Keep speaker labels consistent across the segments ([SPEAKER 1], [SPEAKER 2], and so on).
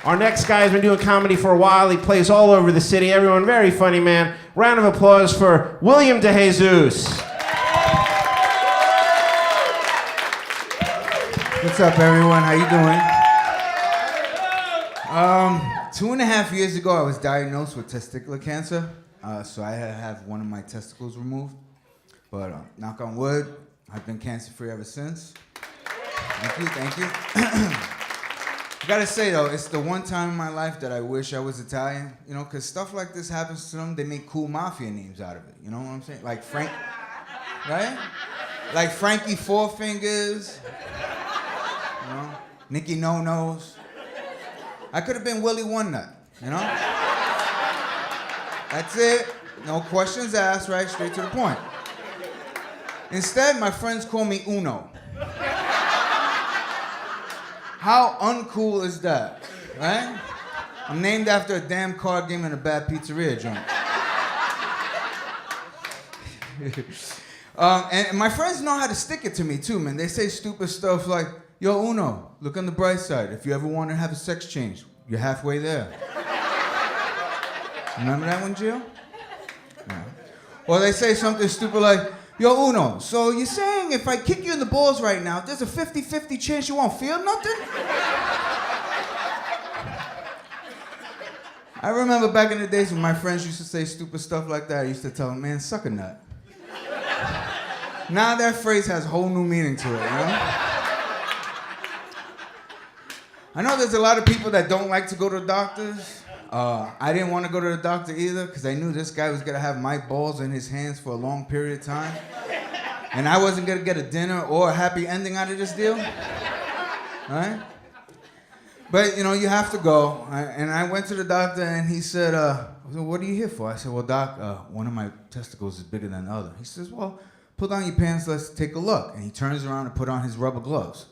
[SPEAKER 1] Our next guy has been doing comedy for a while. He plays all over the city. Everyone, very funny man. Round of applause for William DeJesus.
[SPEAKER 2] What's up, everyone? How you doing? 2.5 years ago, I was diagnosed with testicular cancer. So I had to have one of my testicles removed. But knock on wood, I've been cancer-free ever since. Thank you. I gotta say though, it's the one time in my life that I wish I was Italian, you know, because stuff like this happens to them, they make cool mafia names out of it, you know what I'm saying? Like Frank, right? Like Frankie Four Fingers, you know, Nicky No Nose. I could have been Willie One Nut, you know? That's it, no questions asked, right? Straight to the point. Instead, my friends call me Uno. How uncool is that, right? I'm named after a damn card game and a bad pizzeria joint. And my friends know how to stick it to me too, man. They say stupid stuff like, yo, Uno, look on the bright side. If you ever want to have a sex change, you're halfway there. Remember that one, Jill? Yeah. Or they say something stupid like, yo, Uno, so you're saying if I kick you in the balls right now, there's a 50-50 chance you won't feel nothing? I remember back in the days when my friends used to say stupid stuff like that, I used to tell them, man, suck a nut. Now that phrase has a whole new meaning to it, you know? I know there's a lot of people that don't like to go to doctors. I didn't want to go to the doctor either because I knew this guy was going to have my balls in his hands for a long period of time. And I wasn't going to get a dinner or a happy ending out of this deal. Right? But, you know, you have to go. And I went to the doctor and he said, what are you here for? I said, well, doc, one of my testicles is bigger than the other. He says, well, pull down your pants, let's take a look. And he turns around and put on his rubber gloves.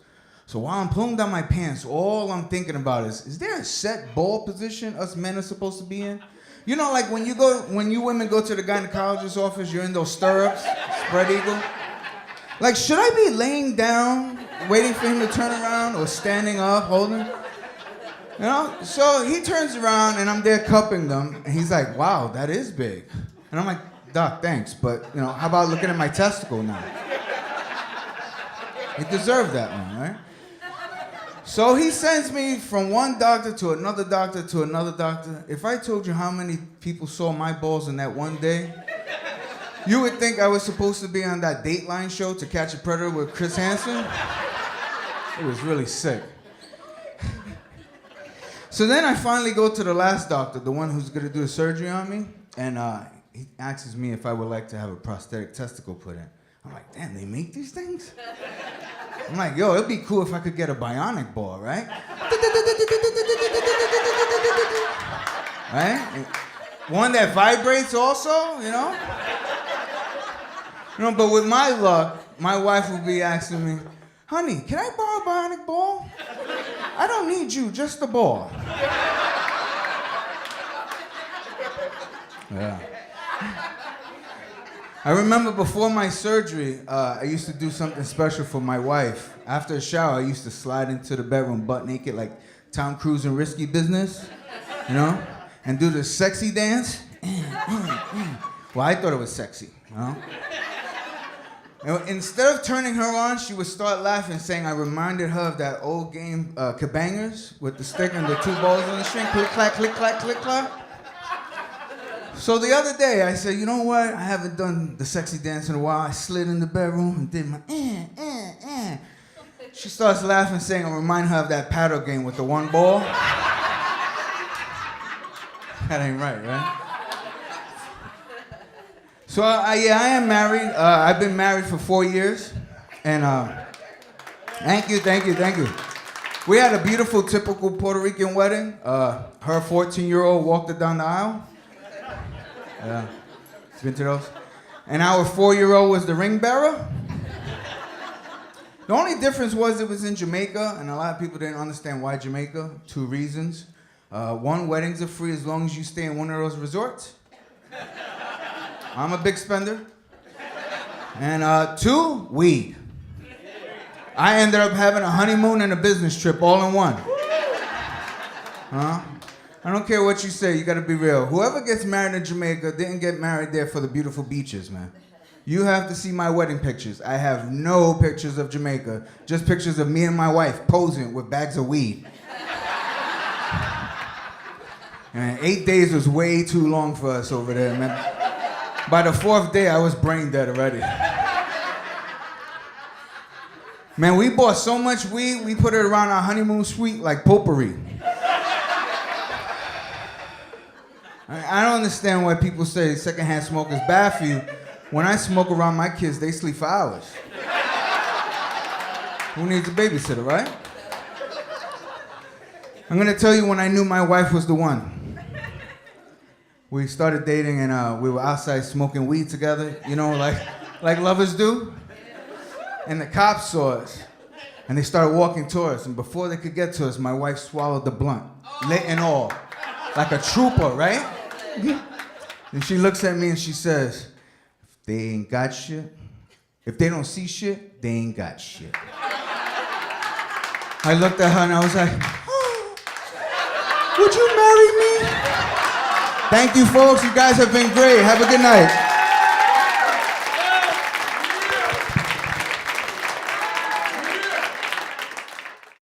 [SPEAKER 2] So while I'm pulling down my pants, all I'm thinking about is there a set ball position us men are supposed to be in? You know, like when you women go to the gynecologist's office, you're in those stirrups, spread eagle. Like, should I be laying down, waiting for him to turn around, or standing up, holding? You know? So he turns around and I'm there cupping them, and he's like, wow, that is big. And I'm like, doc, thanks, but you know, how about looking at my testicle now? He deserved that one, right? So he sends me from one doctor to another doctor to another doctor. If I told you how many people saw my balls in that one day, you would think I was supposed to be on that Dateline show To Catch a Predator with Chris Hansen. It was really sick. So then I finally go to the last doctor, the one who's gonna do the surgery on me, and he asks me if I would like to have a prosthetic testicle put in. I'm like, damn, they make these things? I'm like, yo, it'd be cool if I could get a bionic ball, right? Right? One that vibrates also, you know? You know, but with my luck, my wife would be asking me, honey, can I borrow a bionic ball? I don't need you, just the ball. Yeah. I remember before my surgery, I used to do something special for my wife. After a shower, I used to slide into the bedroom butt naked like Tom Cruise in Risky Business, you know? And do the sexy dance. Well, I thought it was sexy, you know? And instead of turning her on, she would start laughing, saying I reminded her of that old game, Kabangers, with the stick and the two balls on the string, click, clack, click, clack, click, clack. So the other day, I said, you know what? I haven't done the sexy dance in a while. I slid in the bedroom and did my She starts laughing, saying I remind her of that paddle game with the one ball. That ain't right? So yeah, I am married. I've been married for 4 years. And thank you. We had a beautiful, typical Puerto Rican wedding. Her 14-year-old walked it down the aisle. Yeah, it's been to those. And our 4-year-old was the ring bearer. The only difference was it was in Jamaica, and a lot of people didn't understand why Jamaica. 2 reasons. One, weddings are free as long as you stay in one of those resorts. I'm a big spender. And 2, weed. I ended up having a honeymoon and a business trip all in one. Huh? I don't care what you say, you gotta be real. Whoever gets married in Jamaica didn't get married there for the beautiful beaches, man. You have to see my wedding pictures. I have no pictures of Jamaica, just pictures of me and my wife posing with bags of weed. And 8 days was way too long for us over there, man. By the 4th day, I was brain dead already. Man, we bought so much weed, we put it around our honeymoon suite like potpourri. I don't understand why people say secondhand smoke is bad for you. When I smoke around my kids, they sleep for hours. Who needs a babysitter, right? I'm gonna tell you when I knew my wife was the one. We started dating and we were outside smoking weed together, you know, like lovers do. And the cops saw us, and they started walking towards us. And before they could get to us, my wife swallowed the blunt, lit and all, like a trooper, right? And she looks at me and she says, if they ain't got shit, if they don't see shit, they ain't got shit. I looked at her and I was like, oh, would you marry me? Thank you, folks. You guys have been great. Have a good night.